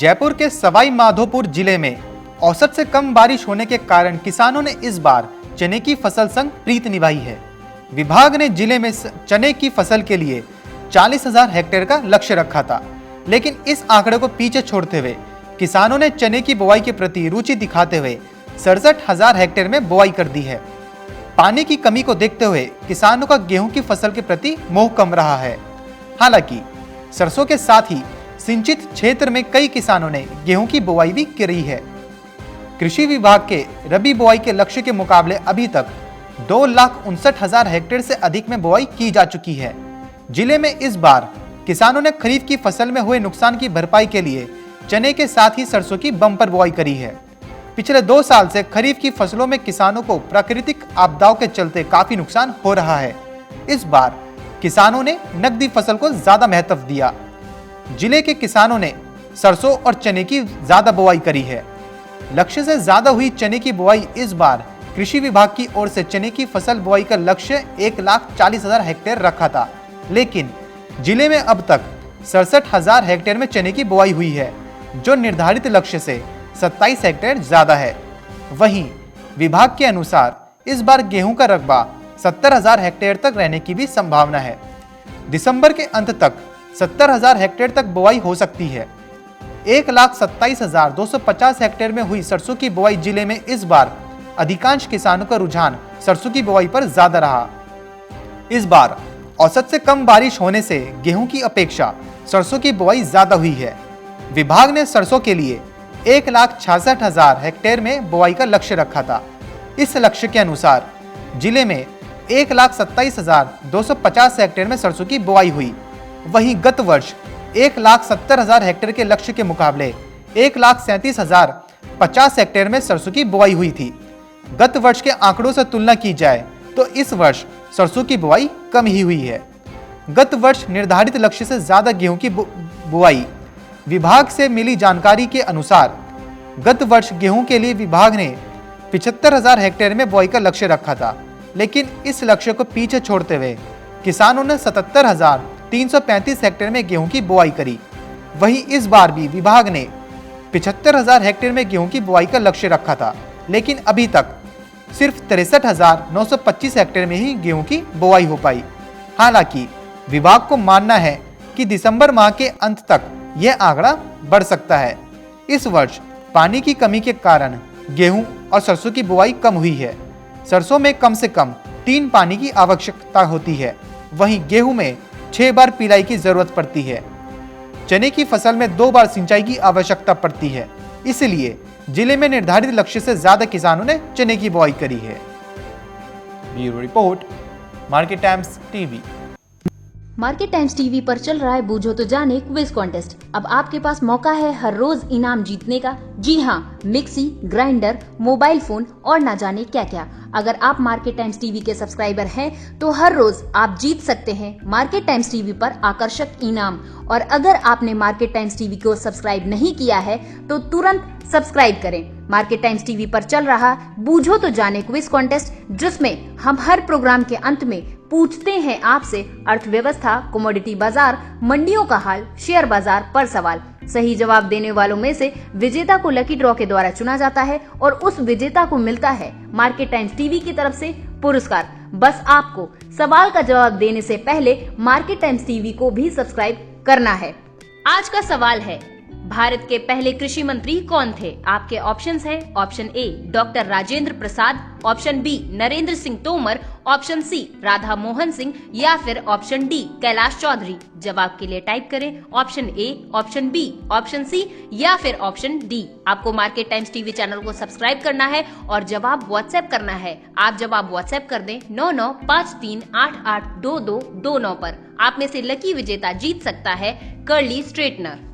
जयपुर के सवाई माधोपुर जिले में औसत से कम बारिश होने के कारण किसानों ने इस बार चने की फसल संग प्रीत निभाई है। विभाग ने जिले में चने की फसल के लिए 40,000 हेक्टेयर का लक्ष्य रखा था, लेकिन इस आंकड़े को पीछे छोड़ते हुए किसानों ने चने की बुआई के प्रति रुचि दिखाते हुए 67,000 हेक्टेयर में बुआई कर दी है। पानी की कमी को देखते हुए किसानों का गेहूं की फसल के प्रति मोह कम रहा है। हालांकि सरसों के साथ ही सिंचित क्षेत्र में कई किसानों ने गेहूं की बुआई भी करी है। कृषि विभाग के रबी बुआई के लक्ष्य के मुकाबले अभी तक 2,59,000 हेक्टेयर से अधिक में बुआई की जा चुकी है। जिले में इस बार किसानों ने खरीफ की फसल में हुए नुकसान की भरपाई के लिए चने के साथ ही सरसों की बम्पर बुआई करी है। पिछले 2 साल से खरीफ की फसलों में किसानों को प्राकृतिक आपदाओं के चलते काफी नुकसान हो रहा है। इस बार किसानों ने नकदी फसल को ज्यादा महत्व दिया। जिले के किसानों ने सरसों और चने की ज्यादा बुआई करी है। लक्ष्य से ज्यादा हुई चने की बुआई इस बार कृषि विभाग की ओर से चने की फसल बुआई का लक्ष्य 1,40,000 हेक्टेयर रखा था, लेकिन जिले में अब तक 67,000 हेक्टेयर में चने की बुआई हुई है, जो निर्धारित लक्ष्य से 27 हेक्टेयर ज्यादा है। वहीं विभाग के अनुसार इस बार गेहूं का रकबा 70,000 हेक्टेयर तक रहने की भी संभावना है। दिसंबर के अंत तक 70,000 हेक्टेयर तक बुआई हो सकती है। 1,27,250 हेक्टेयर में हुई सरसों की बुआई जिले में इस बार अधिकांश किसानों का रुझान सरसों की बुआई पर ज्यादा रहा। इस बार औसत से कम बारिश होने से गेहूं की अपेक्षा सरसों की बुआई ज्यादा हुई है। विभाग ने सरसों के लिए 1,66,000 हेक्टेयर में बुआई का लक्ष्य रखा था। इस लक्ष्य के अनुसार जिले में 1,27,250 हेक्टेयर में सरसों की बुआई हुई। वहीं गत वर्ष 1,70,000 हेक्टेयर के लक्ष्य के मुकाबले 1,37,050 हेक्टेयर में सरसों की बुआई हुई थी। गत वर्ष के आंकड़ों से तुलना की जाए तो इस वर्ष सरसों की बुआई कम ही हुई है। गत वर्ष निर्धारित लक्ष्य से ज्यादा गेहूं की बुआई। विभाग से मिली जानकारी के अनुसार गत वर्ष गेहूं के लिए विभाग ने 75,000 हेक्टेयर में बुआई का लक्ष्य रखा था, लेकिन इस लक्ष्य को पीछे छोड़ते हुए किसानों ने 77,335 हेक्टेयर में गेहूं की बुआई करी। वहीं इस बार भी विभाग ने 75,000 हेक्टेयर में गेहूं की बुआई का लक्ष्य रखा था, लेकिन अभी तक सिर्फ 63,925 हेक्टेयर में ही गेहूं की बुआई हो पाई। हालांकि विभाग को मानना है कि दिसंबर माह के अंत तक यह आंकड़ा बढ़ सकता है। इस वर्ष पानी की कमी के कारण गेहूं और सरसों की बुआई कम हुई है। सरसों में कम से कम 3 पानी की आवश्यकता होती है, वहीं गेहूं में 6 बार पिलाई की जरूरत पड़ती है। चने की फसल में 2 बार सिंचाई की आवश्यकता पड़ती है, इसलिए जिले में निर्धारित लक्ष्य से ज्यादा किसानों ने चने की बुआई करी है। Bureau report, market Times TV. Market Times TV पर चल रहा है बूझो तो जाने क्विज कॉन्टेस्ट। अब आपके पास मौका है हर रोज इनाम जीतने का। जी हाँ, मिक्सी, ग्राइंडर, मोबाइल फोन और ना जाने क्या क्या। अगर आप मार्केट टाइम्स टीवी के सब्सक्राइबर हैं तो हर रोज आप जीत सकते हैं मार्केट टाइम्स टीवी पर आकर्षक इनाम। और अगर आपने मार्केट टाइम्स टीवी को सब्सक्राइब नहीं किया है तो तुरंत सब्सक्राइब करें। मार्केट टाइम्स टीवी पर चल रहा बूझो तो जाने क्विज कॉन्टेस्ट, जिसमें हम हर प्रोग्राम के अंत में पूछते हैं आपसे अर्थव्यवस्था, कमोडिटी बाजार, मंडियों का हाल, शेयर बाजार पर सवाल। सही जवाब देने वालों में से विजेता को लकी ड्रॉ के द्वारा चुना जाता है और उस विजेता को मिलता है मार्केट टाइम्स टीवी की तरफ से पुरस्कार। बस आपको सवाल का जवाब देने से पहले मार्केट टाइम्स टीवी को भी सब्सक्राइब करना है। आज का सवाल है, भारत के पहले कृषि मंत्री कौन थे? आपके ऑप्शंस हैं option A doctor Rajendra Prasad, option B Narendra Singh Tomar, option C Radha Mohan Singh या फिर ऑप्शन डी कैलाश चौधरी। जवाब के लिए टाइप करें option A, option B, option C या फिर ऑप्शन डी। आपको मार्केट टाइम्स टीवी चैनल को सब्सक्राइब करना है और जवाब व्हाट्सएप करना है। आप जवाब व्हाट्सएप कर दें 9953882229 पर। आप में से लकी विजेता जीत सकता है कर्ली स्ट्रेटनर।